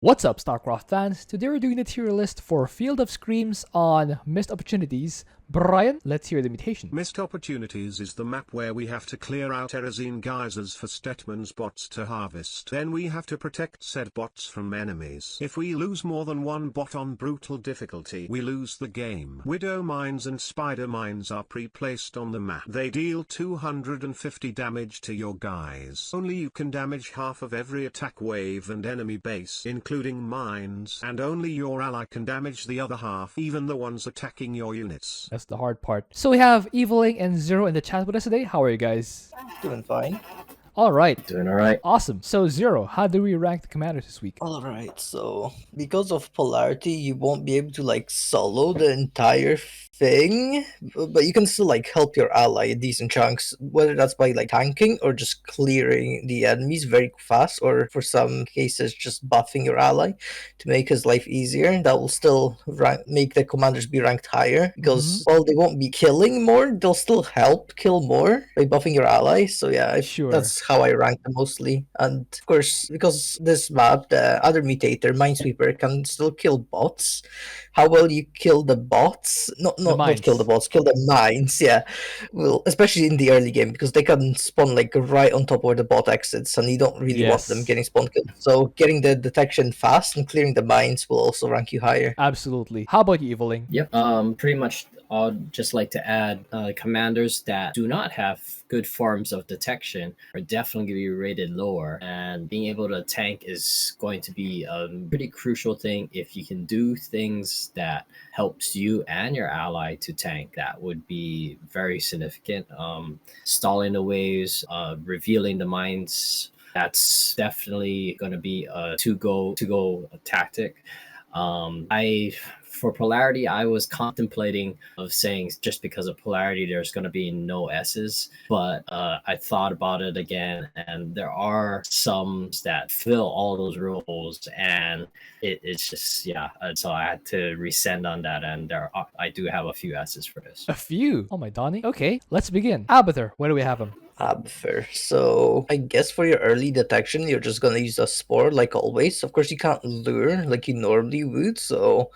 What's up, Starcraft fans? Today we're doing the tier list for Field of Screams on Missed Opportunities. Brian, let's hear the mutation. Missed Opportunities is the map where we have to clear out Erosine geysers for Stetmann's bots to harvest. Then we have to protect said bots from enemies. If we lose more than one bot on brutal difficulty, we lose the game. Widow mines and spider mines are pre-placed on the map. They deal 250 damage to your guys. Only you can damage half of every attack wave and enemy base, including mines, and only your ally can damage the other half, even the ones attacking your units. That's the hard part. So we have Eviling and Zero in the chat with us today. How are you guys? Doing fine. All right. Doing alright. Awesome. So Zero, how do we rank the commanders this week? Alright, so because of Polarity, you won't be able to solo the entire thing, but you can still help your ally in decent chunks, whether that's by tanking or just clearing the enemies very fast, or for some cases just buffing your ally to make his life easier. That will still make the commanders be ranked higher, because while they won't be killing more, they'll still help kill more by buffing your ally. So yeah, Sure. that's how I rank them mostly. And of course, because this map, the other mutator, Minesweeper, can still kill bots. How well you kill the bots? Not kill the bots, kill the mines, yeah. Well, especially in the early game, because they can spawn right on top where the bot exits, and you don't really want them getting spawn killed. So getting the detection fast and clearing the mines will also rank you higher. Absolutely. How about you, Eviling? Yep. Pretty much I'd just like to add commanders that do not have good forms of detection are definitely going to be rated lower, and being able to tank is going to be a pretty crucial thing. If you can do things that helps you and your ally to tank, that would be very significant. Stalling the waves, revealing the mines, that's definitely going to be a to-go tactic. For Polarity, I was contemplating of saying just because of Polarity, there's going to be no S's, but I thought about it again, and there are some that fill all those roles, and it's just, so I had to resend on that, and I do have a few S's for this. A few? Oh my Donnie. Okay, let's begin. Abathur, where do we have him? Abathur. So I guess for your early detection, you're just gonna use a spore like always. Of course, you can't lure like you normally would, so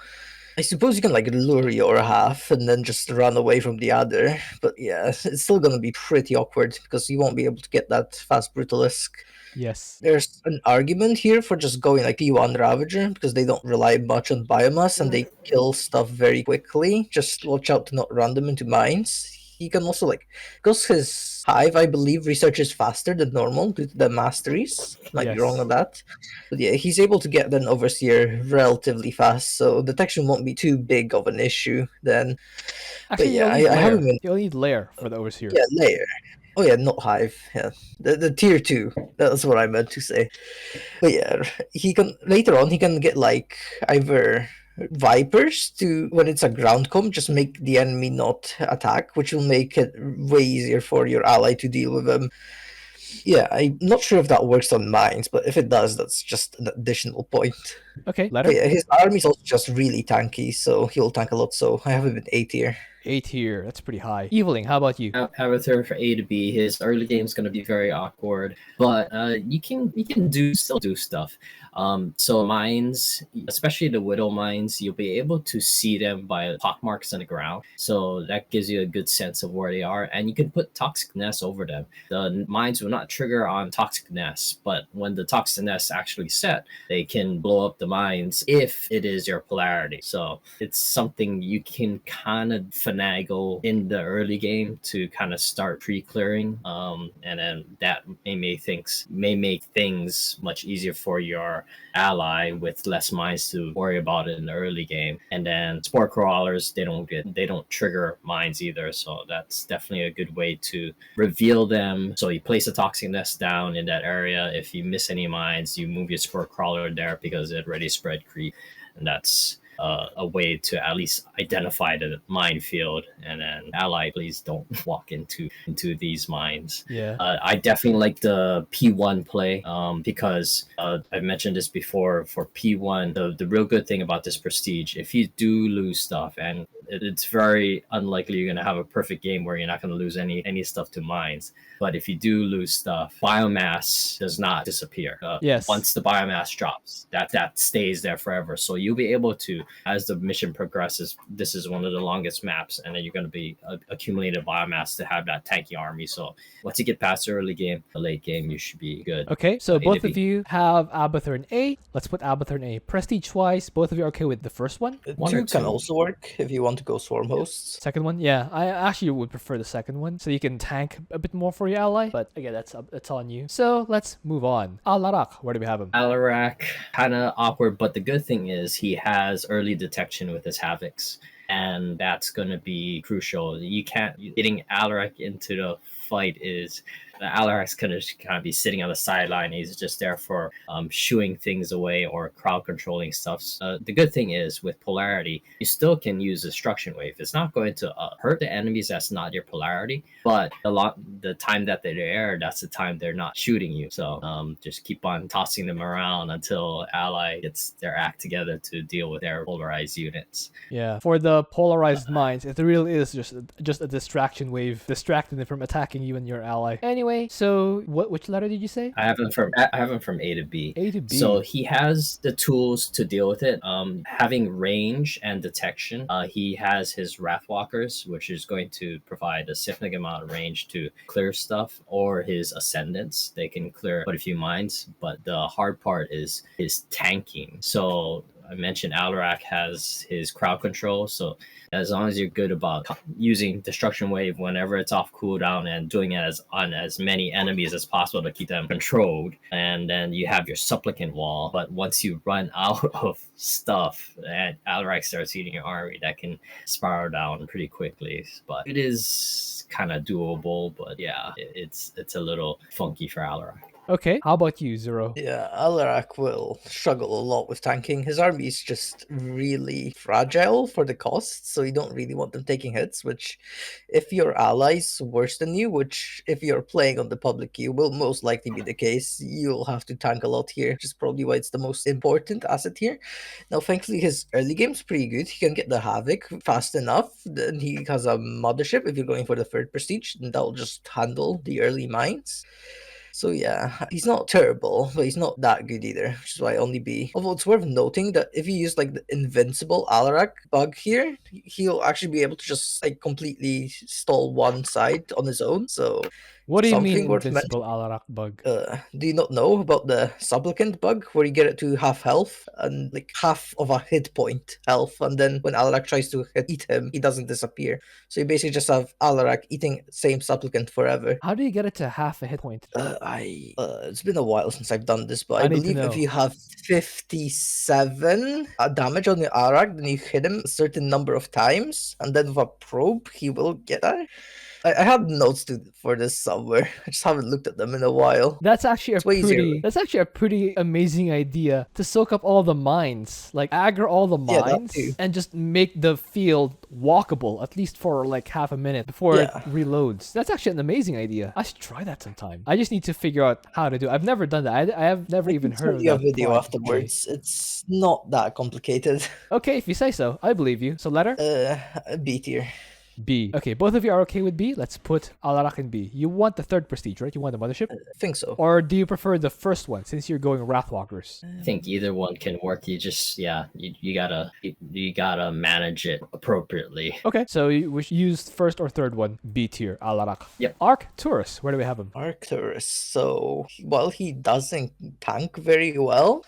I suppose you can lure your half and then just run away from the other. But yeah, it's still gonna be pretty awkward because you won't be able to get that fast Brutalisk. Yes. There's an argument here for just going P1 Ravager, because they don't rely much on biomass and they kill stuff very quickly. Just watch out to not run them into mines. He can also because his hive, I believe, researches faster than normal due to the masteries. Might be wrong on that. But yeah, he's able to get an overseer relatively fast, so detection won't be too big of an issue then. Actually, but yeah, I haven't been... You'll need lair for the overseer. Yeah, lair. Oh yeah, not hive. Yeah, the tier 2. That's what I meant to say. But yeah, he can later on. He can get either vipers to, when it's a ground comp, just make the enemy not attack, which will make it way easier for your ally to deal with them. Yeah, I'm not sure if that works on mines, but if it does, that's just an additional point. Okay, But yeah, his army's also just really tanky, so he'll tank a lot. So I have him in A tier. A tier, that's pretty high. Eviling, how about you? Abathur for A to B. His early game is going to be very awkward, but you can still do stuff. So mines, especially the widow mines, you'll be able to see them by pockmarks on the ground. So that gives you a good sense of where they are, and you can put toxic nests over them. The mines will not trigger on toxic nests, but when the toxic nests actually set, they can blow up the mines if it is your Polarity. So it's something you can kind of finagle in the early game to kind of start pre-clearing, and then that may make things much easier for your ally with less mines to worry about in the early game. And then spore crawlers, they don't trigger mines either, so that's definitely a good way to reveal them. So you place a toxic nest down in that area. If you miss any mines, you move your spore crawler there because it already spread creep, and that's a way to at least identify the minefield, and then ally, please don't walk into these mines. Yeah. I definitely like the P1 play because I've mentioned this before. For P1, the real good thing about this prestige, if you do lose stuff, and it's very unlikely you're going to have a perfect game where you're not going to lose any stuff to mines. But if you do lose stuff, biomass does not disappear. Yes. Once the biomass drops, that stays there forever. So you'll be able to, as the mission progresses, this is one of the longest maps, and then you're going to be accumulating biomass to have that tanky army. So once you get past the early game, the late game, you should be good. Okay, so A to both of B. you have Abathur in A. Let's put Abathur in A. Prestige-wise, both of you are okay with the first one? One or 2 can two. also work if you want to go swarm hosts. Second one? Yeah, I actually would prefer the second one, so you can tank a bit more for your ally, but again, that's on you. So let's move on. Alarak, where do we have him? Alarak, kind of awkward, but the good thing is he has early detection with his Havocs, and that's going to be crucial. You can't, getting Alarak into the fight is, Alarak's going to kind of be sitting on the sideline. He's just there for shooing things away or crowd controlling stuff. The good thing is with Polarity, you still can use Destruction Wave. It's not going to hurt the enemies that's not your Polarity, but the time that they're there, that's the time they're not shooting you. So just keep on tossing them around until ally gets their act together to deal with their polarized units. Yeah, for the polarized mines, it really is just a distraction wave, distracting them from attacking you and your ally. Anyway, so which letter did you say? I have him from A to B. A to B. So he has the tools to deal with it. Having range and detection, he has his Wrathwalkers, which is going to provide a significant amount of range to clear stuff, or his Ascendants. They can clear quite a few mines, but the hard part is tanking. So I mentioned Alarak has his crowd control, so as long as you're good about using Destruction Wave whenever it's off cooldown and doing it on as many enemies as possible to keep them controlled, and then you have your Supplicant Wall. But once you run out of stuff and Alarak starts eating your army, that can spiral down pretty quickly. But it is kind of doable, but yeah, it's a little funky for Alarak. Okay, how about you, Zero? Yeah, Alarak will struggle a lot with tanking. His army is just really fragile for the cost, so you don't really want them taking hits, which if your ally's worse than you, which if you're playing on the public queue will most likely be the case, you'll have to tank a lot here, which is probably why it's the most important asset here. Now, thankfully, his early game's pretty good. He can get the Havoc fast enough. Then he has a Mothership if you're going for the third prestige, and that'll just handle the early mines. So yeah, he's not terrible, but he's not that good either, which is why only B. Although it's worth noting that if you use like the invincible Alarak bug here, he'll actually be able to just like completely stall one side on his own. So What do you something mean worth invincible Alarak bug? do you not know about the supplicant bug where you get it to half health and like half of a hit point health, and then when Alarak tries to eat him, he doesn't disappear. So you basically just have Alarak eating same supplicant forever. How do you get it to half a hit point? It's been a while since I've done this, but I I need to believe know. if you have 57 damage on your Alarak, then you hit him a certain number of times, and then with a probe, he will get that. I have notes for this somewhere. I just haven't looked at them in a while. That's actually way easier. that's actually a pretty amazing idea to soak up all the mines, like aggro all the Yeah, that mines, too. and just make the field walkable at least for like half a minute before it Yeah. reloads. That's actually an amazing idea. I should try that sometime. I just need to figure out how to do it. I've never done that. I have never even I'll heard send of you a that video plot, afterwards. It's not that complicated. Okay, if you say so, I believe you. So letter B tier. B. Okay, both of you are okay with B. Let's put Alarak in B. You want the third prestige, right? You want the mothership? I think so. Or do you prefer the first one since you're going Wrathwalkers? I think either one can work. You just you gotta manage it appropriately. Okay, so we should use first or third one, B tier, Alarak. Yep. Arcturus, where do we have him? Arcturus. So while he doesn't tank very well,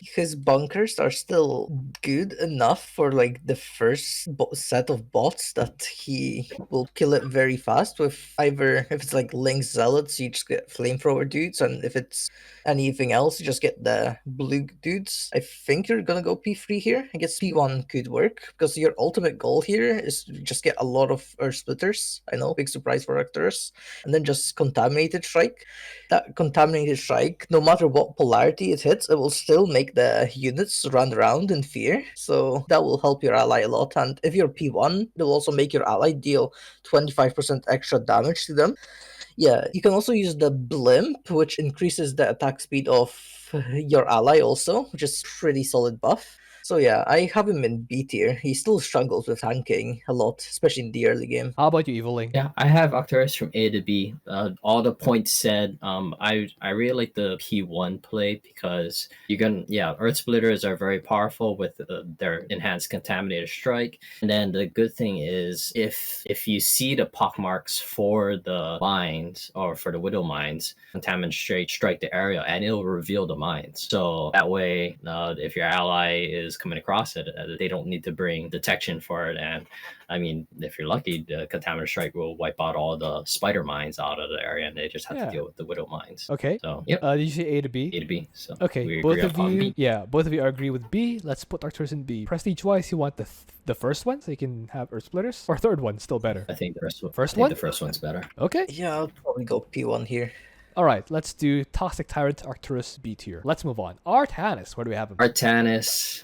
his bunkers are still good enough for like the first set of bots that he will kill it very fast with either, if it's like Link Zealots, you just get flamethrower dudes, and if it's anything else, you just get the blue dudes. I think you're gonna go P3 here. I guess P1 could work, because your ultimate goal here is to just get a lot of Earth Splitters. I know, big surprise for Arcturus. And then just Contaminated Strike. That Contaminated Strike, no matter what polarity it hits, it will still make the units run around in fear. So that will help your ally a lot. And if you're P1, it will also make your ally deal 25% extra damage to them. Yeah, you can also use the Blimp, which increases the attack speed of your ally also, which is pretty solid buff. So yeah, I have him in B tier. He still struggles with tanking a lot, especially in the early game. How about you, Eviling? Yeah, I have Arcturus from A to B. All the points said. I really like the P1 play because Earth Splitters are very powerful with their enhanced Contaminated Strike. And then the good thing is if you see the pockmarks for the mines or for the Widow mines, Contaminated Strike the area and it'll reveal the mines. So that way, if your ally is coming across it, they don't need to bring detection for it. And I mean, if you're lucky, the Contaminated Strike will wipe out all the spider mines out of the area, and they just have to deal with the Widow mines. Okay. So, yep. Did you say A to B? A to B. So Okay, we both agree of on you, B. both of you agree with B. Let's put Arcturus in B. Prestige-wise, you want the first one, so you can have Earth Splitters, or third one, still better. I think the one? The first one's better. Okay. Yeah, I'll probably go P1 here. All right, let's do Toxic Tyrant Arcturus B tier. Let's move on. Artanis, where do we have him? Artanis,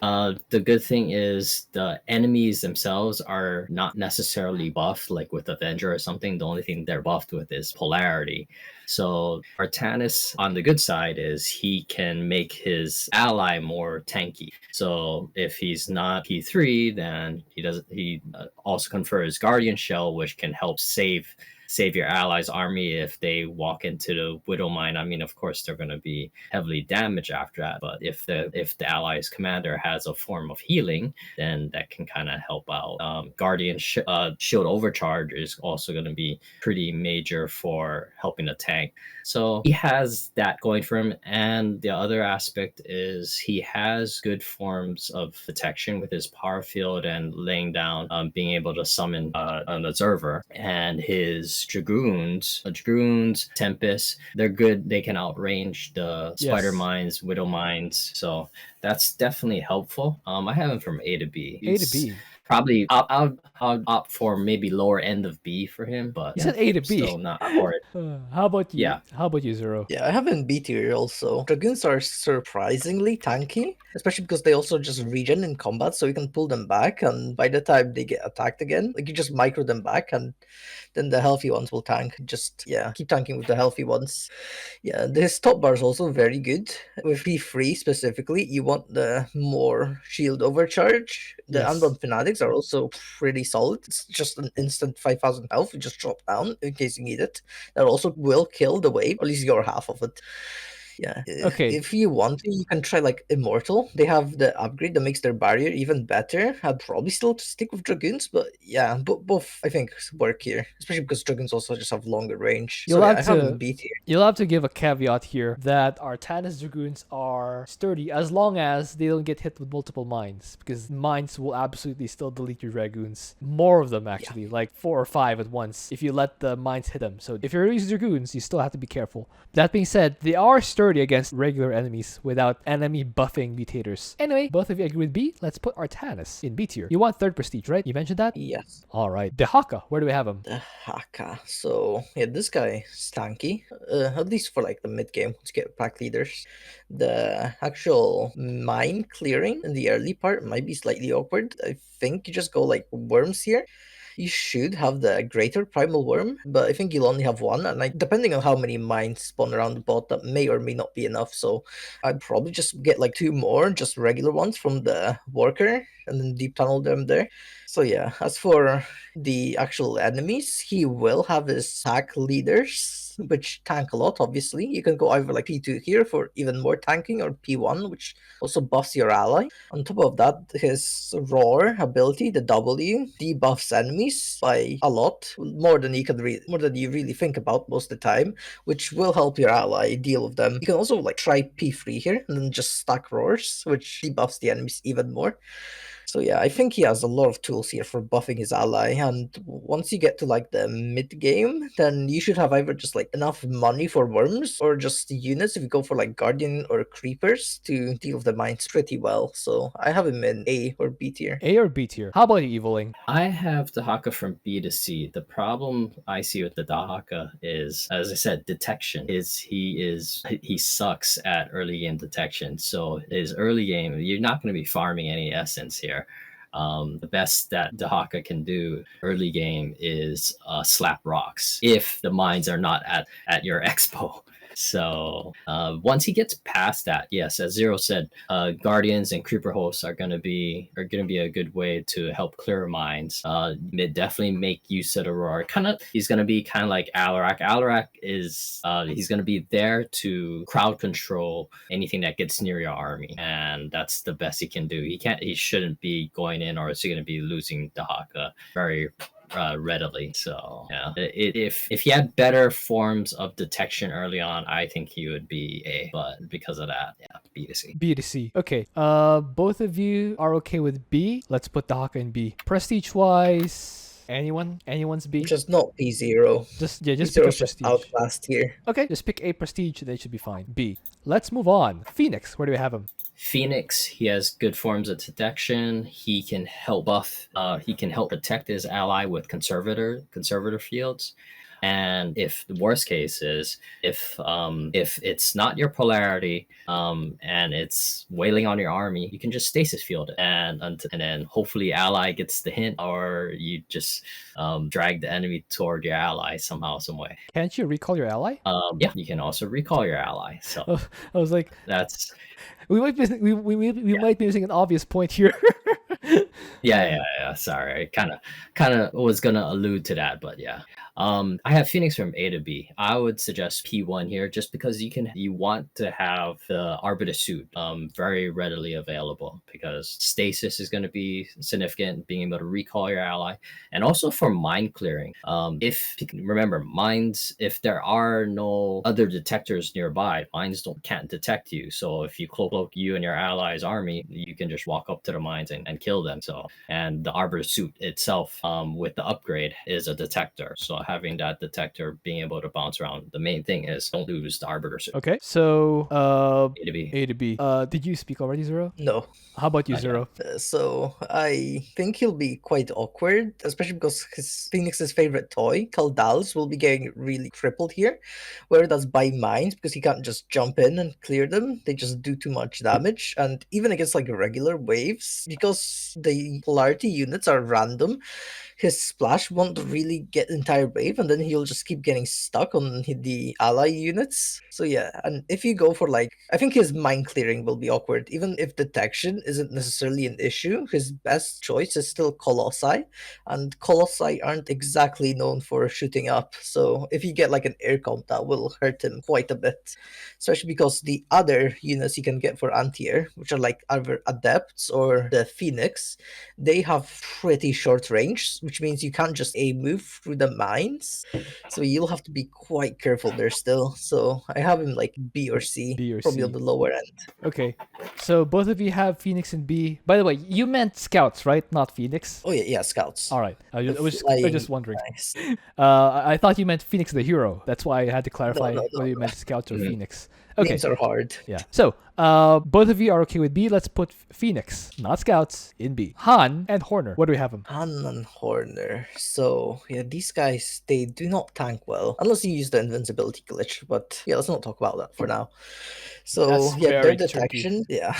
the good thing is the enemies themselves are not necessarily buffed like with Avenger or something. The only thing they're buffed with is Polarity. So Artanis, on the good side, is he can make his ally more tanky. So if he's not P3, then he also confers Guardian Shell, which can help save your allies' army if they walk into the Widow Mine. I mean, of course, they're going to be heavily damaged after that. But if the allies' commander has a form of healing, then that can kind of help out. Guardian Shield Overcharge is also going to be pretty major for helping the tank. So he has that going for him. And the other aspect is he has good forms of protection with his power field and laying down, being able to summon an observer. And his Dragoons, Tempest, they're good. They can outrange the Spider Mines, Widow Mines. So that's definitely helpful. I have him from A to B. A to B. Probably I'll opt for maybe lower end of B for him, but You said A to B. Still not horrid. How about you? Yeah. How about you, Zero? Yeah, I have in B tier also. Dragoons are surprisingly tanky, especially because they also just regen in combat, so you can pull them back, and by the time they get attacked again, like you just micro them back, and then the healthy ones will tank. Just keep tanking with the healthy ones. Yeah, this top bar is also very good. With P3 specifically, you want the more shield overcharge. The Unbound Fanatics are also pretty solid. It's just an instant 5,000 health. You just drop down in case you need it. That also will kill the wave, or at least your half of it. Yeah. Okay. If you want to, you can try like Immortal. They have the upgrade that makes their barrier even better. I'd probably still stick with Dragoons, but yeah, both I think work here, especially because Dragoons also just have longer range. You'll So have I to have them B tier. You'll have to give a caveat here that Artanis Dragoons are sturdy as long as they don't get hit with multiple mines, because mines will absolutely still delete your Dragoons. More of them actually, like 4 or 5 at once if you let the mines hit them. So if you're using Dragoons, you still have to be careful. That being said, they are sturdy against regular enemies without enemy buffing mutators. Anyway, both of you agree with B. Let's put Artanis in B tier. You want third prestige, right? You mentioned that? Yes. Alright. Dehaka, where do we have him? Dehaka. So yeah, this guy is tanky. At least for like the mid game to get pack leaders. The actual mine clearing in the early part might be slightly awkward. I think you just go like worms here. You should have the greater primal worm, but I think you'll only have one, and depending on how many mines spawn around the bot, that may or may not be enough. So I'd probably just get like 2 more, just regular ones from the worker, and then deep tunnel them there. So yeah, as for the actual enemies, he will have his sack leaders, which tank a lot, obviously. You can go either like P2 here for even more tanking, or P1, which also buffs your ally. On top of that, his roar ability, the W, debuffs enemies by a lot, more than you really think about most of the time, which will help your ally deal with them. You can also like try P3 here and then just stack roars, which debuffs the enemies even more. So yeah, I think he has a lot of tools here for buffing his ally, and once you get to like the mid game, then you should have either just like enough money for worms or just units if you go for like guardian or creepers to deal with the mines pretty well. So I have him in A or B tier. A or B tier? How about you, Eviling? I have Dehaka from B to C. The problem I see with the Dehaka is, as I said, detection. He sucks at early game detection. So his early game, you're not going to be farming any essence here. The best that Dehaka can do early game is slap rocks if the mines are not at your expo. So once he gets past that, yes, as Zero said, guardians and creeper hosts are gonna be a good way to help clear mines. Definitely make use of the roar. He's gonna be kind of like Alarak. Alarak is he's gonna be there to crowd control anything that gets near your army, and that's the best he can do. He shouldn't be going in, or is he gonna be losing Dehaka very readily. So yeah, if he had better forms of detection early on, I think he would be A. But because of that, yeah, B to C. B to C. Okay. Both of you are okay with B. Let's put Dehaka in B. Prestige wise, anyone's B. Just not P0. Just P0 pick a is just prestige. outclassed here. Okay, just pick a prestige. They should be fine. B. Let's move on. Phoenix. Where do we have him? Phoenix, he has good forms of detection. He can help buff. He can help protect his ally with conservator fields. And if the worst case is if it's not your polarity and it's wailing on your army, you can just stasis field it, and then hopefully ally gets the hint, or you just drag the enemy toward your ally somehow, some way. Can't you recall your ally? Yeah, you can also recall your ally. So I was like, that's we might be missing an obvious point here. yeah. Sorry, I kind of was gonna allude to that, but yeah. I have Phoenix from A to B. I would suggest P1 here, just because you want to have the Arbiter suit very readily available, because stasis is going to be significant, being able to recall your ally, and also for mine clearing. Remember, mines, if there are no other detectors nearby, mines can't detect you. So if you cloak you and your ally's army, you can just walk up to the mines and kill them. So, and the Arbiter suit itself, with the upgrade, is a detector. So having that detector being able to bounce around, the main thing is don't lose the Arbiter suit. Okay, so A to B. A to B. Did you speak already, Zero? No. How about you, Okay. Zero? So I think he'll be quite awkward, especially because Phoenix's favorite toy, Kaldals, will be getting really crippled here. Whether that's by mines, because he can't just jump in and clear them, they just do too much damage. And even against like regular waves, because the polarity units are random, his splash won't really get the entire wave, and then he'll just keep getting stuck on the ally units. So yeah, and if you go for like, I think his mine clearing will be awkward, even if detection isn't necessarily an issue. His best choice is still Colossi, and Colossi aren't exactly known for shooting up. So if you get like an air comp, that will hurt him quite a bit, especially because the other units you can get for anti-air, which are like either Adepts or the Phoenix, they have pretty short range, which means you can't just move through the mines. So you'll have to be quite careful there still. So I have him like B or C, B or probably C. on the lower end. Okay, so both of you have Phoenix and B. By the way, you meant Scouts, right? Not Phoenix. Oh yeah, Scouts. All right, I was Flying just wondering. Nice. I thought you meant Phoenix the hero. That's why I had to clarify no, whether you no. meant Scouts or Mhm. Phoenix. Okay. Names are hard. Yeah. So, both of you are okay with B. Let's put Phoenix, not Scouts, in B. Han and Horner. Where do we have them? Han and Horner. So yeah, these guys, they do not tank well unless you use the invincibility glitch. But yeah, let's not talk about that for now. So That's yeah, their very detection, yeah.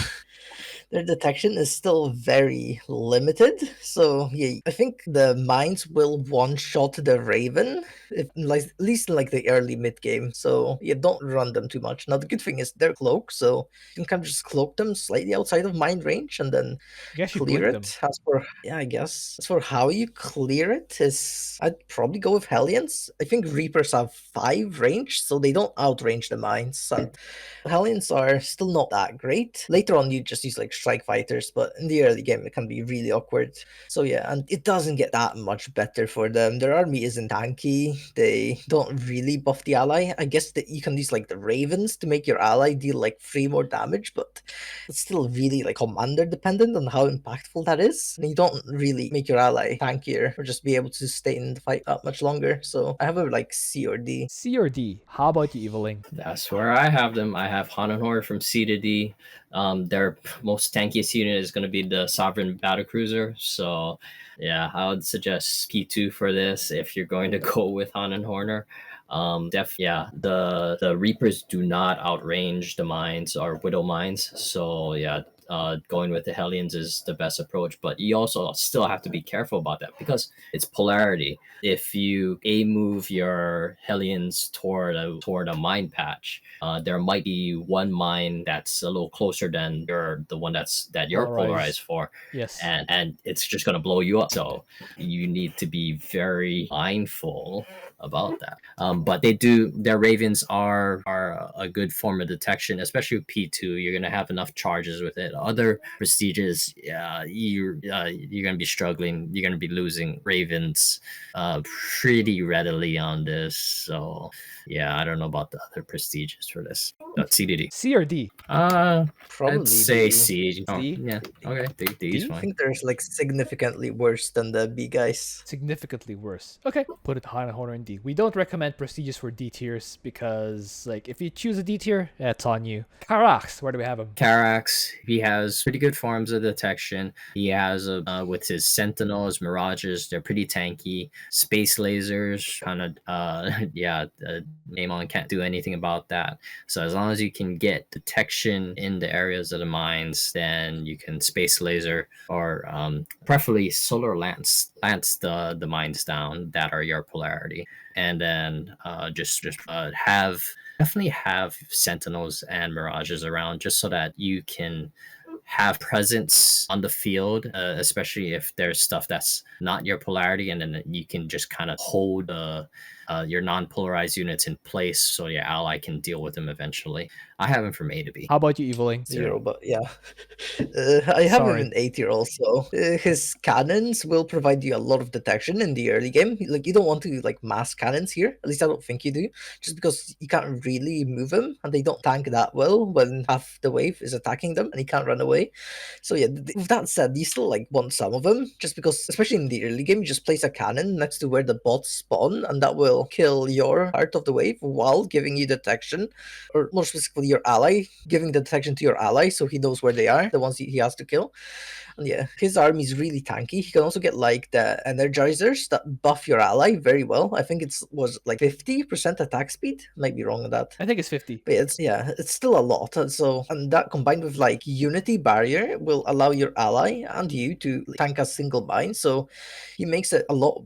Their detection is still very limited. So yeah, I think the mines will one-shot the Raven, if like at least in like the early mid game. So yeah, don't run them too much. Now the good thing is they're cloaked, so you can kind of just cloak them slightly outside of mine range and then I guess you clear blink it. them. As for I guess as for how you clear it is, I'd probably go with Hellions. I think Reapers have 5 range, so they don't outrange the mines, and Hellions are still not that great. Later on, you just use like strike fighters, but in the early game it can be really awkward. So yeah, and it doesn't get that much better for them. Their army isn't tanky. They don't really buff the ally. I guess that you can use like the ravens to make your ally deal like 3 more damage, but it's still really like commander dependent on how impactful that is. And you don't really make your ally tankier or just be able to stay in the fight that much longer. So I have a like C or D. C or D? How about you, Eviling? That's where I have them. I have Hananor from C to D. Their most tankiest unit is going to be the Sovereign Battlecruiser. So, yeah, I would suggest P2 for this if you're going to go with Hananor. Yeah, the Reapers do not outrange the mines or Widow mines. So, yeah, going with the Hellions is the best approach, but you also still have to be careful about that because it's polarity. If you move your Hellions toward a mine patch, there might be one mine that's a little closer than the one that you're polarized for, Yes, and it's just gonna blow you up. So you need to be very mindful about that. But their ravens are a good form of detection, especially with P2. You're gonna have enough charges with it. Other prestiges, you're gonna be struggling. You're gonna be losing ravens pretty readily on this. So yeah, I don't know about the other prestiges for this. CDD. C or D? Probably I'd say D. C. Oh, D? yeah. Okay. D is D? I fine. think there's like significantly worse than the B guys. Significantly worse. Okay, put it high on Honor and D. We don't recommend prestiges for D tiers because, like, if you choose a D tier, it's on you. Karax, where do we have him? Karax, he has pretty good forms of detection. He has with his sentinels, mirages, they're pretty tanky. Space lasers, kind of, Namon can't do anything about that. So as long as you can get detection in the areas of the mines, then you can space laser or preferably solar lance the mines down that are your polarity, and then definitely have sentinels and mirages around just so that you can have presence on the field, especially if there's stuff that's not your polarity, and then you can just kind of hold your non-polarized units in place so your ally can deal with them eventually. I have him from A to B. How about you, Eviling? 0, but yeah. I have him Sorry. in A tier also. His cannons will provide you a lot of detection in the early game. Like, you don't want to like mass cannons here. At least I don't think you do. Just because you can't really move them and they don't tank that well when half the wave is attacking them and he can't run away. So yeah, with that said, you still like want some of them just because, especially in the early game, you just place a cannon next to where the bots spawn and that will kill your part of the wave while giving you detection, or more specifically your ally, giving the detection to your ally so he knows where they are, the ones he has to kill. And yeah, his army is really tanky. He can also get like the energizers that buff your ally very well. I think was like 50% attack speed. Might be wrong on that. I think it's 50. But it's still a lot. So, and that combined with like Unity Barrier will allow your ally and you to tank a single mine. So he makes it a lot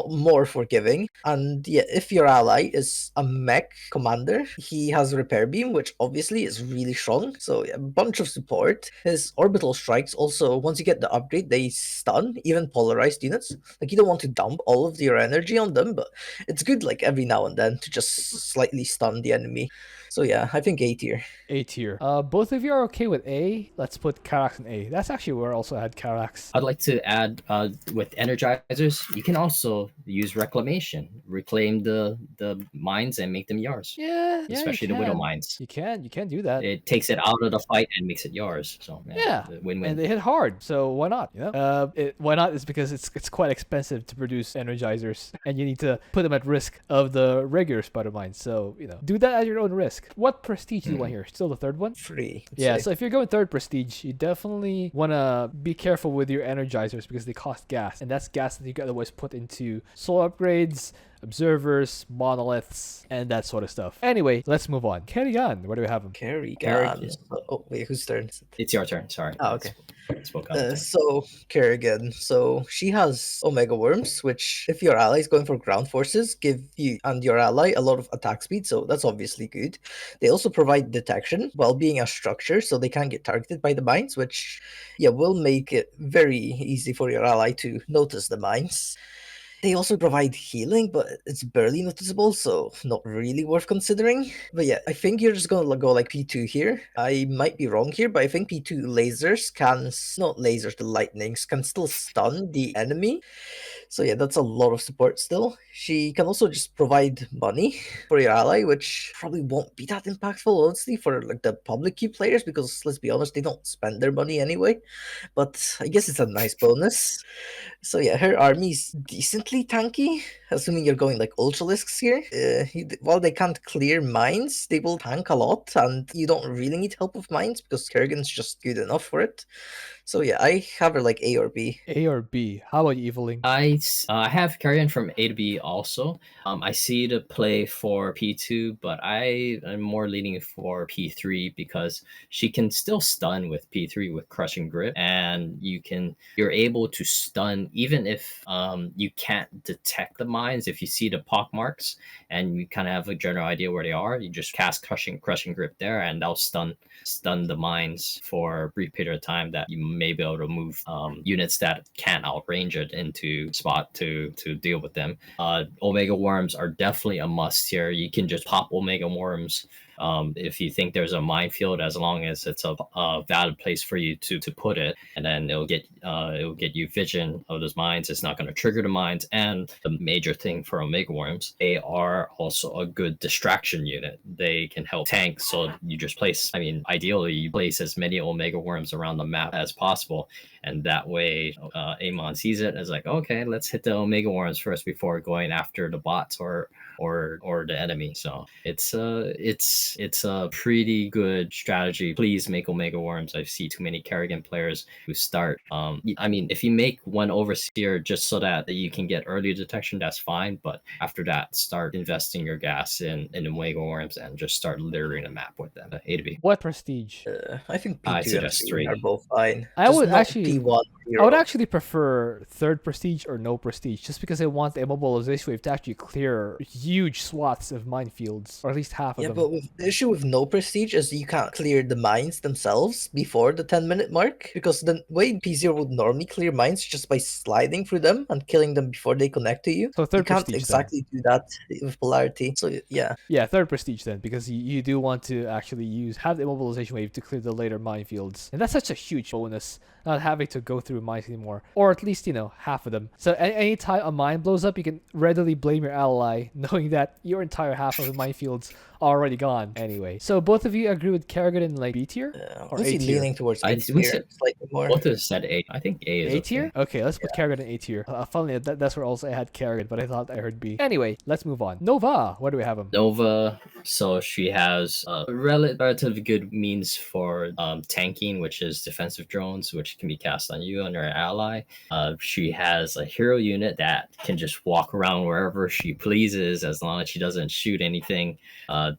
more forgiving. And yeah, if your ally is a mech commander, he has Repair Beam, which obviously is really strong. So yeah, a bunch of support. His orbital strikes also, once you get the upgrade, they stun even polarized units. Like, you don't want to dump all of your energy on them, but it's good like every now and then to just slightly stun the enemy. So yeah, I think A tier. A tier. Both of you are okay with A? Let's put Karax in A. That's actually where I also had Karax. I'd like to add with energizers, you can also use reclamation, reclaim the mines and make them yours. Yeah, Especially you the widow can. mines. You can do that. It takes it out of the fight and makes it yours. So Yeah, win-win. and they hit hard, so why not? You know, why not is because it's quite expensive to produce energizers, and you need to put them at risk of the regular spider mines. So do that at your own risk. What prestige do you want here? Still the third one? 3. Yeah, so if you're going third prestige, you definitely want to be careful with your energizers because they cost gas, and that's gas that you can otherwise put into soul upgrades, observers, monoliths, and that sort of stuff. Anyway, let's move on. Kerrigan, where do we have him? Kerrigan. Oh wait, whose turn is it? It's your turn. Sorry. Oh, okay. Spoke out of turn. So Kerrigan, so she has Omega Worms, which if your ally is going for ground forces, give you and your ally a lot of attack speed, so that's obviously good. They also provide detection while being a structure, so they can't get targeted by the mines, which will make it very easy for your ally to notice the mines. They also provide healing, but it's barely noticeable, so not really worth considering. But yeah, I think you're just gonna go like P2 here. I might be wrong here, but I think P2 lasers can, not lasers, the lightnings, can still stun the enemy. So yeah, that's a lot of support still. She can also just provide money for your ally, which probably won't be that impactful, honestly, for like the public queue players, because let's be honest, they don't spend their money anyway. But I guess it's a nice bonus. So yeah, her army's decently tanky, assuming you're going like Ultralisks here. While they can't clear mines, they will tank a lot, and you don't really need help with mines because Kerrigan's just good enough for it. So yeah, I have her like A or B. A or B? How about you, Eveling? I have Kerrigan from A to B also. I see the play for P2, but I am more leaning for P3 because she can still stun with P3 with Crushing Grip, and you're able to stun even if you can't detect the mines. If you see the pock marks and you kind of have a general idea where they are, you just cast Crushing Grip there, and that'll stun the mines for a brief period of time that you may be able to move units that can't outrange it into spot to deal with them. Omega Worms are definitely a must here. You can just pop Omega Worms if you think there's a minefield, as long as it's a valid place for you to put it, and then it'll get you vision of those mines. It's not going to trigger the mines. And the major thing for Omega Worms, they are also a good distraction unit. They can help tank. So you just place, I mean, ideally you place as many Omega Worms around the map as possible, and that way Amon sees it as like, okay, let's hit the Omega Worms first before going after the bots or the enemy. So it's a pretty good strategy. Please make Omega Worms. I see too many Kerrigan players who start. I mean, if you make one Overseer just so that you can get early detection, that's fine. But after that, start investing your gas in Omega Worms and just start littering the map with them. A to B. What prestige? I think I P2 and suggest 3 three. are both fine. I Just would not actually- P1 I would 0. actually prefer third prestige or no prestige, just because I want the immobilization wave to actually clear huge swaths of minefields, or at least half of Yeah, them. but the issue with no prestige is you can't clear the mines themselves before the 10-minute mark, because the way P0 would normally clear mines is just by sliding through them and killing them before they connect to you. So You third can't prestige exactly do that with Polarity. So yeah, Yeah, third prestige then, because you do want to actually have the immobilization wave to clear the later minefields. And that's such a huge bonus, not having to go through mines anymore. Or at least, half of them. So anytime a mine blows up, you can readily blame your ally, knowing that your entire half of the minefields are already gone anyway. So both of you agree with Kerrigan in like B tier? Or I'm A tier? leaning towards I A we tier said slightly more. both of us said A. I think A is A tier? okay. Okay, let's put Kerrigan in A tier. Funnily, that's where also I had Kerrigan, but I thought I heard B. Anyway, let's move on. Nova, where do we have him? Nova, so she has relatively good means for tanking, which is defensive drones, which can be cast on you and your ally. She has a hero unit that can just walk around wherever she pleases as long as she doesn't shoot anything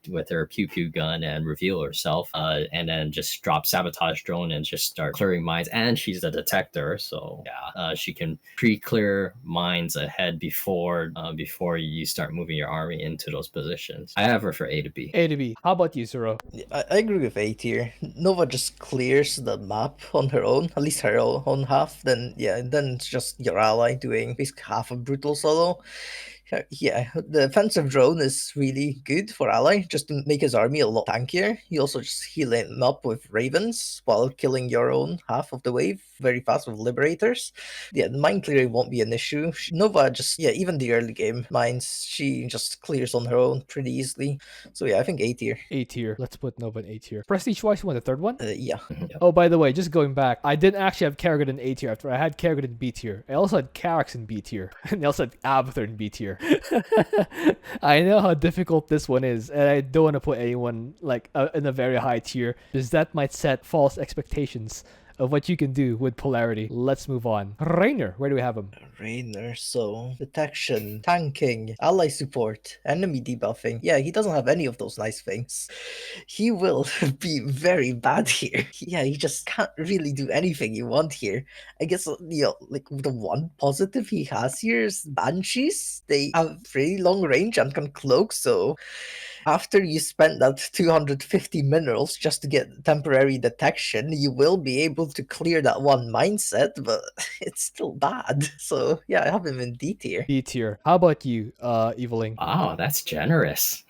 with her pew pew gun and reveal herself, and then just drop sabotage drone and just start clearing mines. And she's a detector, so yeah, she can pre-clear mines ahead before you start moving your army into those positions. I have her for A to B. A to B. How about you, Zero? I agree with A tier. Nova just clears the map on her own, at least her own half. Then it's just your ally doing basically half of brutal solo. Yeah, the offensive drone is really good for ally, just to make his army a lot tankier. You also just heal him up with ravens while killing your own half of the wave very fast with liberators. Yeah, the mine clearing won't be an issue. Nova just, even the early game mines, she just clears on her own pretty easily. So yeah, I think A tier. A tier. Let's put Nova in A tier. Prestige wise, you want the third one? Yeah. Oh, by the way, just going back, I didn't actually have Kerrigan in A tier after I had Kerrigan in B tier. I also had Karax in B tier. And I also had Abathur in B tier. I know how difficult this one is, and I don't want to put anyone in a very high tier, because that might set false expectations of what you can do with Polarity. Let's move on. Raynor, where do we have him? Raynor, so detection, tanking, ally support, enemy debuffing. Yeah, he doesn't have any of those nice things. He will be very bad here. Yeah, he just can't really do anything you want here. I guess, like the one positive he has here is Banshees. They have pretty long range and can cloak, so after you spend that 250 minerals just to get temporary detection, you will be able to clear that one mindset, but it's still bad. So yeah, I have him in D tier. D tier. How about you, Eviling? Wow, that's generous.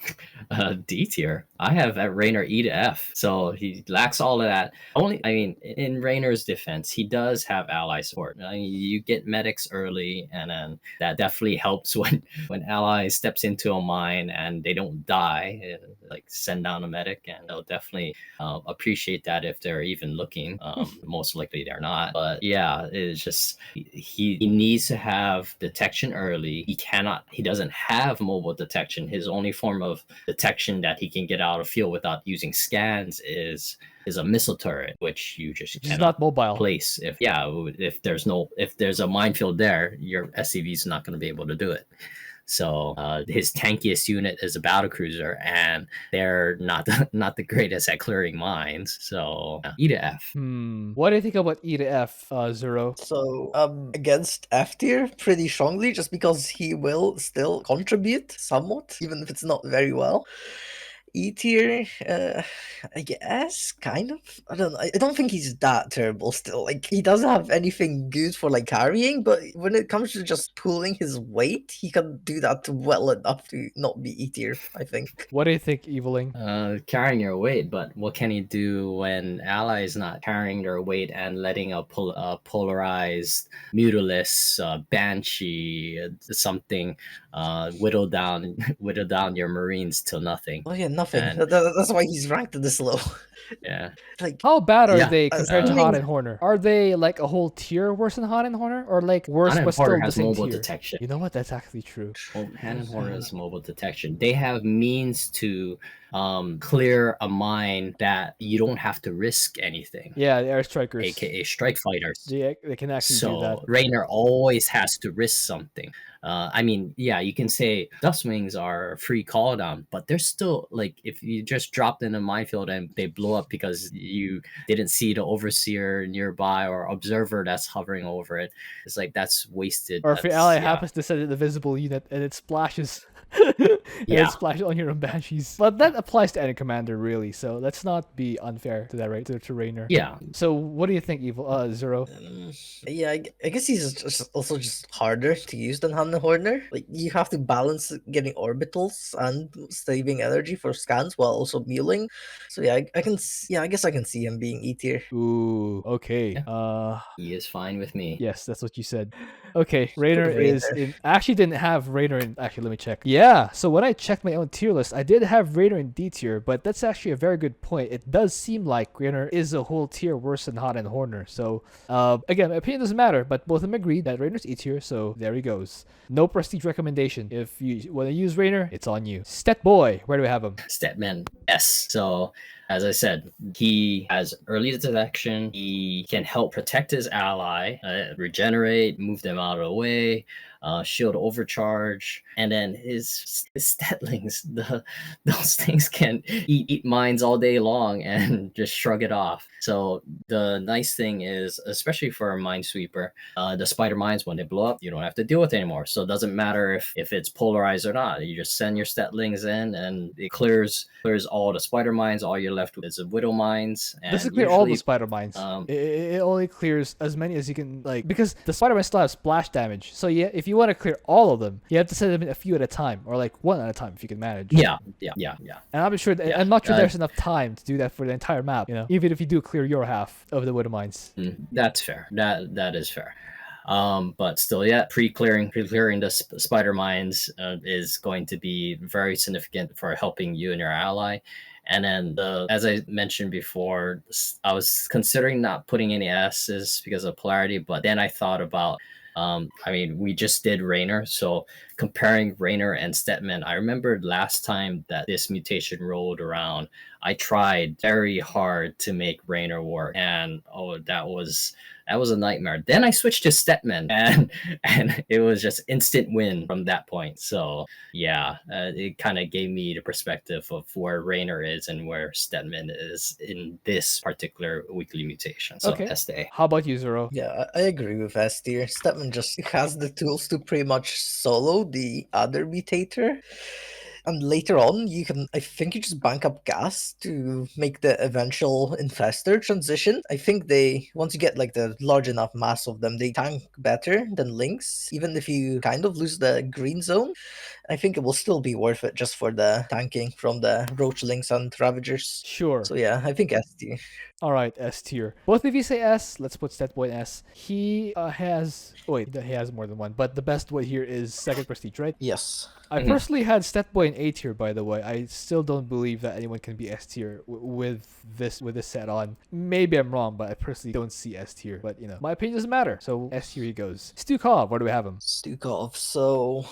D tier. I have at Raynor E to F, so he lacks all of that. Only, I mean, in Raynor's defense, he does have ally support. I mean, you get medics early, and then that definitely helps when ally steps into a mine and they don't die. Like send down a medic, and they'll definitely appreciate that if they're even looking. Most likely they're not, but yeah, it's just he needs to have detection early. He doesn't have mobile detection. His only form of detection that he can get out of field without using scans is a missile turret, which you just Which is cannot not mobile. place. If there's a minefield there, your SCV is not going to be able to do it. So his tankiest unit is a battle cruiser, and they're not the greatest at clearing mines. So E to F. What do you think about E to F, Zero? So against F tier pretty strongly, just because he will still contribute somewhat, even if it's not very well. E tier, I guess, kind of. I don't know. I don't think he's that terrible still. Like, he doesn't have anything good for, like, carrying, but when it comes to just pulling his weight, he can do that well enough to not be E tier, I think. What do you think, Eviling? Carrying your weight, but what can he do when ally is not carrying their weight and letting a polarized Mutalisk, Banshee, something whittle down your Marines till nothing? Oh yeah, nothing. And- That's why he's ranked this low. Yeah. Like, How bad are Yeah, they compared to assuming- Hot and Horner? Are they like a whole tier worse than Hot and Horner, or like worse Hot but and still Horner the has same mobile tier? detection. You know what? That's actually true. Hand and Horner is mobile detection. They have means to clear a mine that you don't have to risk anything, Yeah, the air strikers. aka strike fighters. They can actually do that. So Raynor always has to risk something. I mean, yeah, you can say Dustwings are free call down, but they're still like if you just dropped in a minefield and they blow up because you didn't see the overseer nearby or observer that's hovering over it, it's like that's wasted. Or if your That's- ally yeah. happens to set an invisible unit and it splashes. And Yeah. it splashes on your own banshees. But that applies to any commander, really. So let's not be unfair to that, right? To Raynor. Yeah, So what do you think, Zero? yeah, I guess he's also just harder to use than Hannah Horner. Like, you have to balance getting orbitals and saving energy for scans while also mulling. So yeah, I guess I can see him being E tier. Ooh, okay. he is fine with me. Yes, that's what you said. Okay, Raynor is Raynor. in. I actually didn't have Raynor in. Actually, let me check. Yeah, so when I checked my own tier list, I did have Raynor in D tier, but that's actually a very good point. It does seem like Raynor is a whole tier worse than Hot and Horner. So, again, my opinion doesn't matter, but both of them agreed that Raynor's E tier, so there he goes. No prestige recommendation. If you want to use Raynor, it's on you. Stet Boy, where do we have him? Stetmann, yes. So, as I said, he has early detection. He can help protect his ally, regenerate, move them out of the way, shield overcharge, and then his statlings, those things can eat mines all day long and just shrug it off. So the nice thing is, especially for a Minesweeper, the spider mines, when they blow up, you don't have to deal with it anymore. So it doesn't matter if it's polarized or not. You just send your statlings in, and it clears all the spider mines. All you're left with is the widow mines. And Doesn't clear all the usually- spider mines. um, It only clears as many as you can, like, because the spider mines still have splash damage. So yeah, if you want to clear all of them, you have to send them in a few at a time, or like one at a time if you can manage. Yeah. And I'm sure Yeah, I'm not sure there's enough time to do that for the entire map. You know, even if you do clear your half of the widow mines. That's fair. That is fair. But still, yeah, pre-clearing the spider mines is going to be very significant for helping you and your ally. And then, as I mentioned before, I was considering not putting any S's because of polarity, but then I thought about, I mean, we just did Raynor, so comparing Raynor and Stetmann, I remembered last time that this mutation rolled around, I tried very hard to make Raynor work, and that was a nightmare. Then I switched to Stetmann, and it was just instant win from that point. So yeah, it kind of gave me the perspective of where Raynor is and where Stetmann is in this particular weekly mutation. So Okay. STA. How about you, Zero? Yeah, I agree with S tier. Stetmann just has the tools to pretty much solo the other mutator. And later on, I think you just bank up gas to make the eventual infestor transition. I think once you get like the large enough mass of them, they tank better than Lynx, even if you kind of lose the green zone. I think it will still be worth it just for the tanking from the Roachlings and Ravagers. Sure. So yeah, I think S tier. All right, S tier. Both of you say S. Let's put Stetboy in S. He has. Oh wait, he has more than one. But the best one here is second prestige, right? Yes. I personally had Stetboy in A tier, by the way. I still don't believe that anyone can be S tier with this set on. Maybe I'm wrong, but I personally don't see S tier. But my opinion doesn't matter. So S tier he goes. Stukov, where do we have him? Stukov. So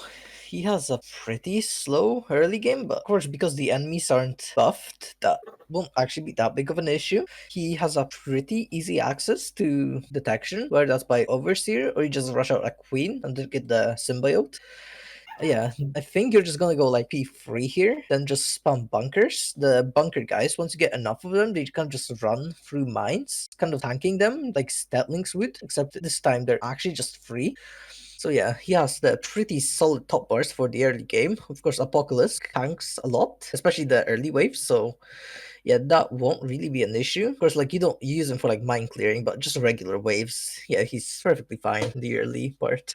he has a pretty slow early game, but of course, because the enemies aren't buffed, that won't actually be that big of an issue. He has a pretty easy access to detection, whether that's by Overseer or you just rush out a Queen and then get the symbiote. Yeah, I think you're just gonna go like P3 here, then just spam bunkers. The bunker guys, once you get enough of them, they can just run through mines, kind of tanking them like Statlings would, except this time they're actually just free. So yeah, he has the pretty solid top bars for the early game. Of course, Apocalypse tanks a lot, especially the early waves, so yeah, that won't really be an issue. Of course, like you don't use him for like mine clearing, but just regular waves. Yeah, he's perfectly fine in the early part.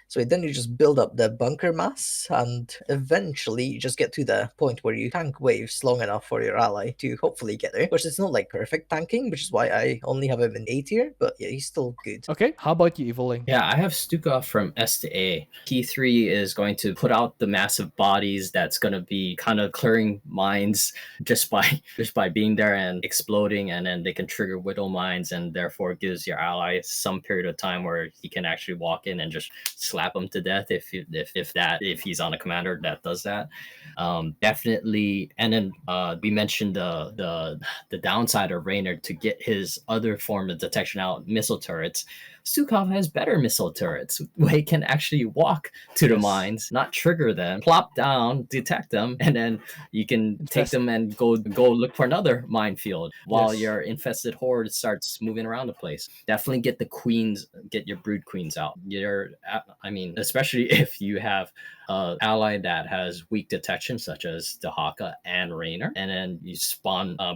So then you just build up the bunker mass, and eventually you just get to the point where you tank waves long enough for your ally to hopefully get there. Of course, it's not like perfect tanking, which is why I only have him in A tier, but yeah, he's still good. Okay, how about you, Eviling? Yeah, I have Stukov from S to A. P3 is going to put out the massive bodies that's going to be kind of clearing mines just by being there and exploding, and then they can trigger Widow mines, and therefore gives your ally some period of time where he can actually walk in and just slap him to death if he's on a commander that does that. Definitely. And then we mentioned the downside of Raynor to get his other form of detection out, missile turrets. Stukov has better missile turrets where he can actually walk to the mines, not trigger them, plop down, detect them, and then you can take them and go look for another minefield while your infested horde starts moving around the place. Definitely get the queens, get your brood queens out. Especially if you have an ally that has weak detection, such as Dehaka and Raynor, and then you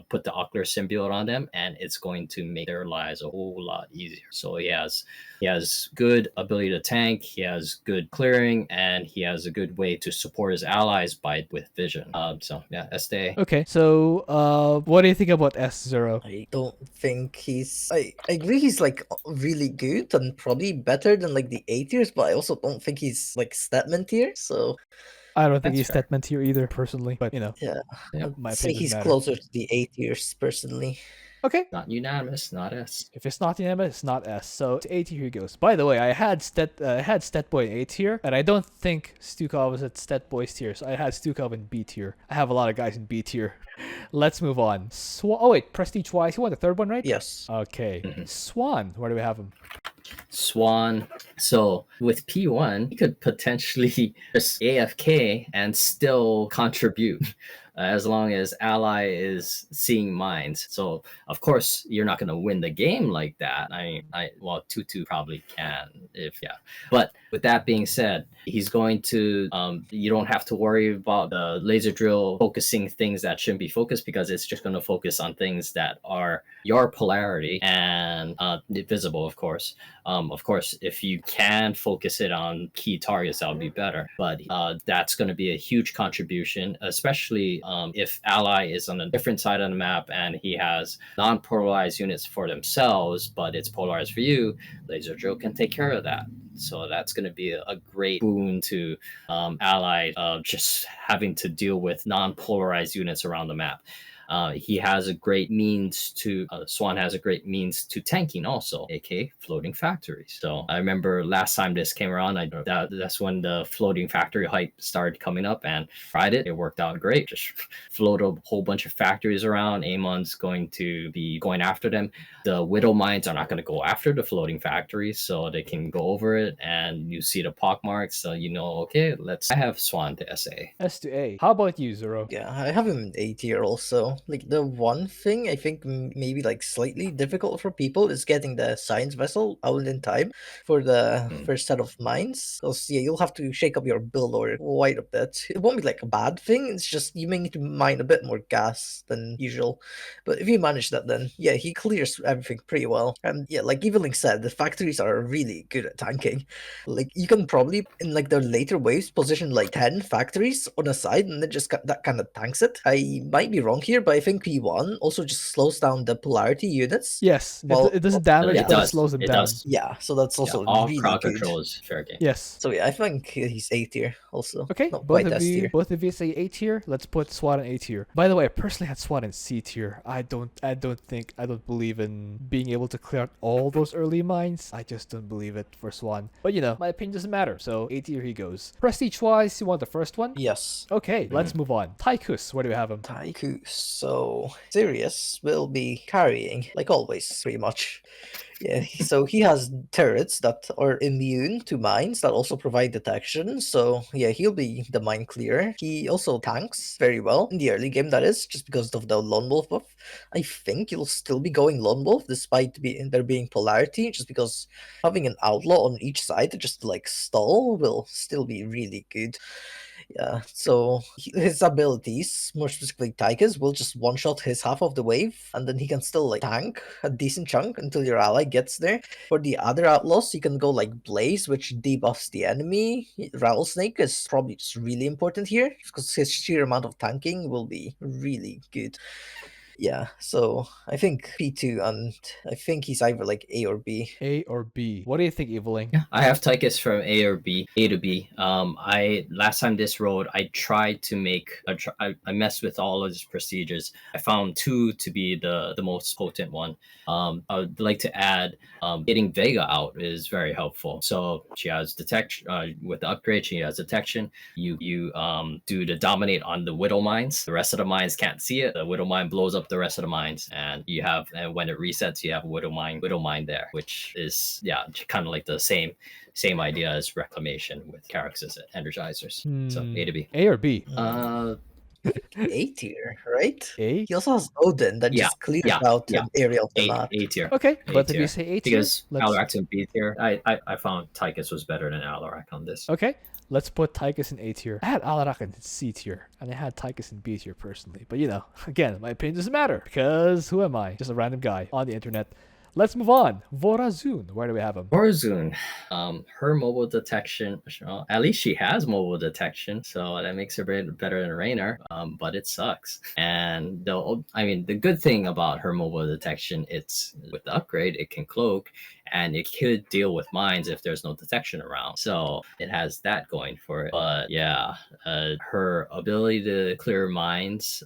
put the ocular symbiote on them, and it's going to make their lives a whole lot easier. So he has good ability to tank, he has good clearing, and he has a good way to support his allies with vision. So yeah, Este. Okay, so what do you think about S0? I don't think I agree he's like really good and probably better than like the A tiers, but I also don't think he's like Stetmann tier. So I don't think That's he's fair. Stetmann tier either, personally. But yeah, my I'd say opinion he's doesn't matter. closer to the A tiers personally. Okay. Not unanimous, not S. If it's not unanimous, it's not S. So to A tier he goes. By the way, I had Stetboy in A tier, and I don't think Stukov was at Stetboy's tier, so I had Stukov in B tier. I have a lot of guys in B tier. Let's move on. Oh wait, prestige wise, he won the third one, right? Yes. Okay. Swann, where do we have him? Swann. So with P1, he could potentially just AFK and still contribute. As long as ally is seeing mines. So of course you're not going to win the game like that. Well, Tutu probably can But with that being said, he's going to you don't have to worry about the laser drill focusing things that shouldn't be focused, because it's just going to focus on things that are your polarity and visible, of course. Of course, if you can focus it on key targets, that would be better. But that's going to be a huge contribution, especially if ally is on a different side of the map and he has non-polarized units for themselves, but it's polarized for you. Laser drill can take care of that. So that's going to be a great boon to ally just having to deal with non-polarized units around the map. He has a great means to Swann has a great means to tanking also, aka floating factories. So I remember last time this came around, that's when the floating factory hype started coming up, and tried it. It worked out great. Just float a whole bunch of factories around. Amon's going to be going after them. The Widow mines are not going to go after the floating factories, so they can go over it, and you see the pock marks, so okay, I have Swann to SA. S to A. How about you, Zero? Yeah, I have him in A tier also. like the one thing I think maybe like slightly difficult for people is getting the science vessel out in time for the first set of mines. Because yeah, you'll have to shake up your build order quite a bit. It won't be like a bad thing. It's just you may need to mine a bit more gas than usual. But if you manage that, then yeah, he clears everything pretty well. And yeah, like Evelyn said, the factories are really good at tanking. Like you can probably in like the later waves position like 10 factories on a side and then just that kind of tanks it. I might be wrong here, but I think P1 also just slows down the polarity units. Yes, Well, it doesn't damage, It but it does. slows them It down. does. yeah, so that's Yeah, also all really crowd good. control is fair game. Yes. So yeah, I think he's A tier also. Okay, Not quite S tier. both of you say A tier. Let's put Swann in A tier. By the way, I personally had Swann in C tier. I don't believe in being able to clear out all those early mines. I just don't believe it for Swann. But you know, my opinion doesn't matter. So A tier he goes. Prestige wise, you want the first one? Yes. Okay, let's move on. Tychus, where do we have him? Tychus. So Sirius will be carrying, like always, pretty much. Yeah, so he has turrets that are immune to mines that also provide detection. So yeah, he'll be the mine clearer. He also tanks very well in the early game, that is, just because of the Lone Wolf buff. I think you'll still be going Lone Wolf despite there being polarity, just because having an outlaw on each side just to like stall will still be really good. Yeah, so his abilities, more specifically Tychus, will just one-shot his half of the wave, and then he can still like tank a decent chunk until your ally gets there. For the other outlaws, you can go like Blaze, which debuffs the enemy. Rattlesnake is probably just really important here, because his sheer amount of tanking will be really good. Yeah, so I think P2, and I think he's either like A or B. A or B? What do you think, Eveling? Yeah, I have Tychus from A or B, A to B. I last time this road, I tried to make I messed with all of his procedures. I found two to be the most potent one. I would like to add, getting Vega out is very helpful. So she has detection with the upgrade. She has detection. You do the dominate on the widow mines. The rest of the mines can't see it. The widow mine blows up the rest of the mines, and you have, and when it resets, you have a widow mine there, which is kind of like the same idea as reclamation with Karax's energizers. So A to B. A or B? A tier, right? A? He also has Odin that just clears out an area of the map. A tier. Okay, A both of you tier. say A tier. Because Let's- Alarak's in B tier. I found Tychus was better than Alarak on this. Okay, let's put Tychus in A tier. I had Alarak in C tier, and I had Tychus in B tier personally. But you know, again, my opinion doesn't matter, because who am I? Just a random guy on the internet. Let's move on. Vorazun, where do we have him? Vorazun, her mobile detection, well, at least she has mobile detection, so that makes her better than Raynor, but it sucks. And the good thing about her mobile detection, it's with the upgrade, it can cloak, and it could deal with mines if there's no detection around. So it has that going for it. But yeah, her ability to clear mines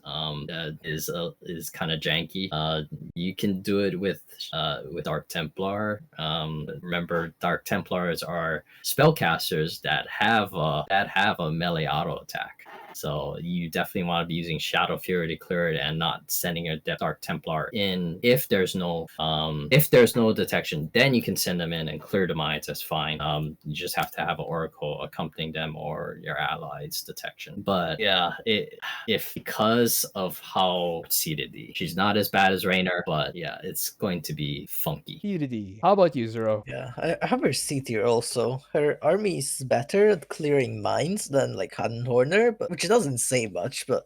is kind of janky. You can do it with Dark Templar. Remember, Dark Templars are spellcasters that have a melee auto attack. So you definitely want to be using Shadow Fury to clear it and not sending a Dark Templar in. If there's no detection, then you can send them in and clear the mines. That's fine. You just have to have an Oracle accompanying them or your allies' detection. But yeah, if because of how seated she's not as bad as Raynor, but yeah, it's going to be funky. E to D. How about you, Zero? Yeah, I have her C tier also. Her army is better at clearing mines than like Horner, but which doesn't say much, but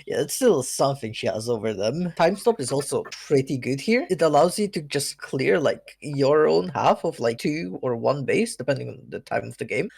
yeah, it's still something she has over them. Time stop is also pretty good here. It allows you to just clear like your own half of like 2 or 1 base, depending on the time of the game.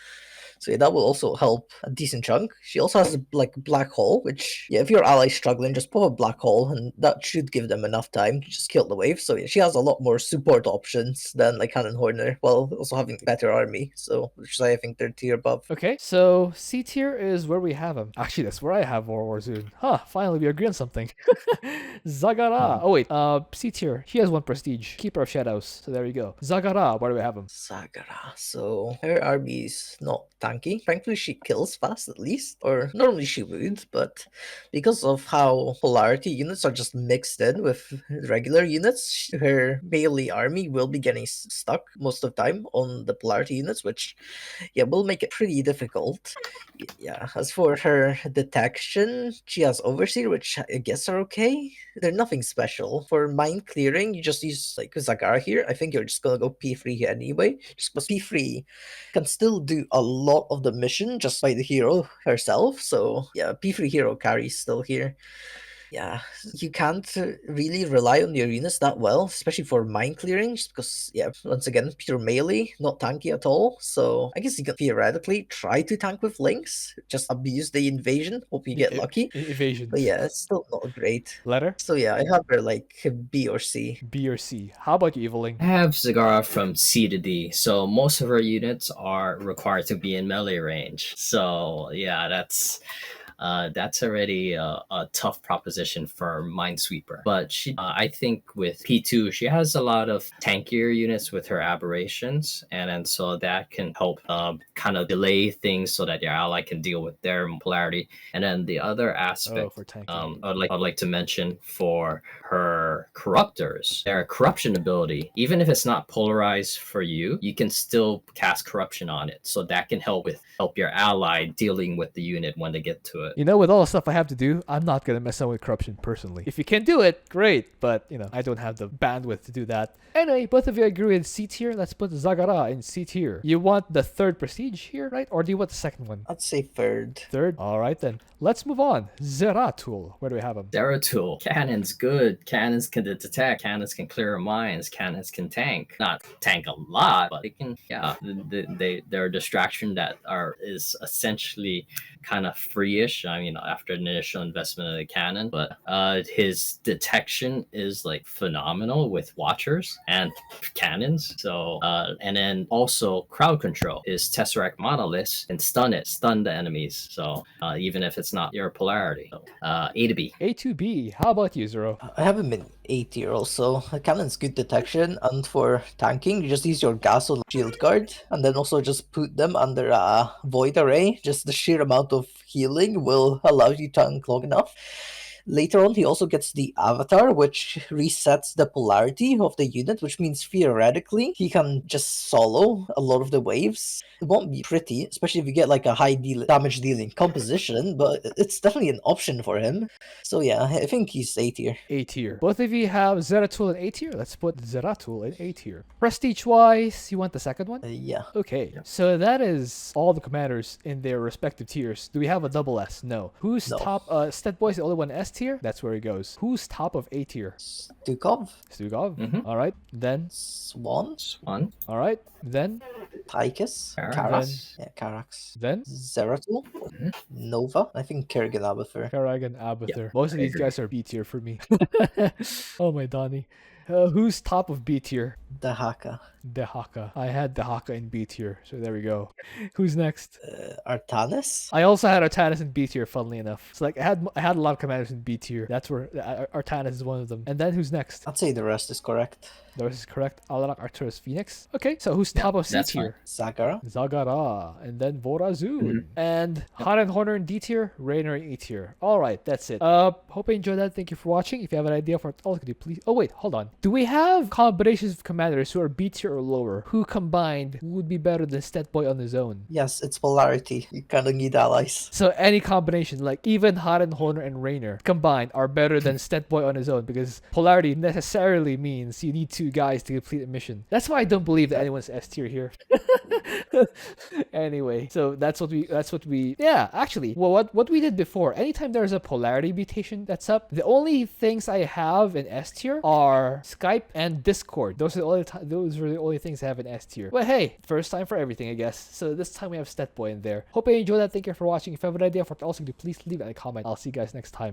So yeah, that will also help a decent chunk. She also has like black hole, which yeah, if your ally's struggling, just put a black hole, and that should give them enough time to just kill the wave. So yeah, she has a lot more support options than like Horner, while also having better army. So which is I think they're tier above. Okay, so C tier is where we have him. Actually, that's where I have Warzone. Huh, finally we agree on something. Zagara. Oh wait, C tier. She has 1 prestige. Keeper of Shadows. So there you go. Zagara, where do we have him? Zagara. So her army is not tanky tanky. Thankfully, she kills fast at least, or normally she would, but because of how Polarity units are just mixed in with regular units, her melee army will be getting stuck most of the time on the Polarity units, which, yeah, will make it pretty difficult. Yeah, as for her detection, she has Overseer, which I guess are okay. They're nothing special. For mine clearing, you just use like Zagara here. I think you're just gonna go P3 here anyway. Just because P3 can still do a lot of the mission just by the hero herself. So yeah, P3 hero carries still here. Yeah, you can't really rely on your units that well, especially for mine clearing, just because, yeah, once again, pure melee, not tanky at all. So I guess you can theoretically try to tank with links, just abuse the invasion, hope you get lucky. Evasion. But yeah, it's still not great. Letter? So yeah, I have her like B or C. B or C. How about you, Eveling? I have Zagara from C to D, so most of her units are required to be in melee range. So yeah, that's already a tough proposition for Minesweeper. But she, I think with P2, she has a lot of tankier units with her aberrations, and so that can help kind of delay things so that your ally can deal with their polarity. And then the other aspect for tanking. I'd like to mention for her corruptors, their corruption ability, even if it's not polarized for you, you can still cast corruption on it. So that can help your ally dealing with the unit when they get to it. You know, with all the stuff I have to do, I'm not gonna mess up with corruption personally. If you can do it, great, but you know, I don't have the bandwidth to do that. Anyway, both of you agree in C tier. Let's put Zagara in C tier. You want the third prestige here, right? Or do you want the second one? I'd say third. Third? Alright then. Let's move on. Zeratul. Where do we have him? Zeratul. Cannon's good. Cannons can detect. Cannons can clear mines. Cannons can tank. Not tank a lot, but they can. Yeah, they're a distraction that is essentially kind of free-ish. I mean, after an initial investment in the cannon, but his detection is like phenomenal with Watchers and cannons. So and then also crowd control. His Tesseract Monolith and stun the enemies. So even if it's not your polarity. So, A to B. A to B. How about you, Zero? I haven't been A tier also. Cannon's good detection, and for tanking, you just use your gas on shield guard, and then also just put them under a void array. Just the sheer amount of healing will allow you to tank long enough. Later on, he also gets the Abathur, which resets the polarity of the unit, which means theoretically he can just solo a lot of the waves. It won't be pretty, especially if you get like a high damage dealing composition, but it's definitely an option for him. So yeah, I think he's A tier. A tier. Both of you have Zeratul in A tier. Let's put Zeratul in A tier. Prestige wise, you want the second one? Yeah. Okay, so that is all the commanders in their respective tiers. Do we have a double S? No. Who's No. top? Stetboy's the only one S tier. That's where he goes. Who's top of A tier? Stukov, Stukov. Mhm. All right. Then. Swann, Swann. All right. Then. Tychus, Karax. Karax, yeah, Karax, Then. Zeratul, Nova, I think Kerrigan Abathur. Kerrigan, Abathur. Yeah, Most of I these agree. guys are B tier for me. Oh my Donnie. Who's top of B tier? Dehaka, Dehaka. I had Dehaka in B tier, so there we go. Who's next? Artanis, I also had Artanis in B tier, funnily enough. It's like I had a lot of commanders in B tier. That's where Artanis is one of them. And then who's next? I'd say the rest is correct. The rest is correct. Alarak, Arcturus, Fenix. Okay, so who's top of C that's tier? Zagara, Zagara, and then Vorazun, and Hot and Horner in D tier, Raynor in E tier. All right, that's it. Hope you enjoyed that. Thank you for watching. If you have an idea for all, could you please? Oh wait, hold on. Do we have combinations of commanders who are B tier or lower, who combined would be better than Stetboy on his own? yes, it's polarity. You kind of need allies. So any combination, like even Hot and Horner and Raynor combined, are better than Stetboy on his own, because polarity necessarily means you need two guys to complete a mission. That's why I don't believe that anyone's S tier here. Anyway, so that's what we yeah, actually, well, what we did before, anytime there's a polarity mutation that's up, the only things I have in S tier are Skype and Discord. Those are the only things I have in S tier. But hey, first time for everything, I guess. So this time we have Stetboy in there. Hope you enjoyed that. Thank you for watching. If you have an idea for it also, please leave it in a comment. I'll see you guys next time.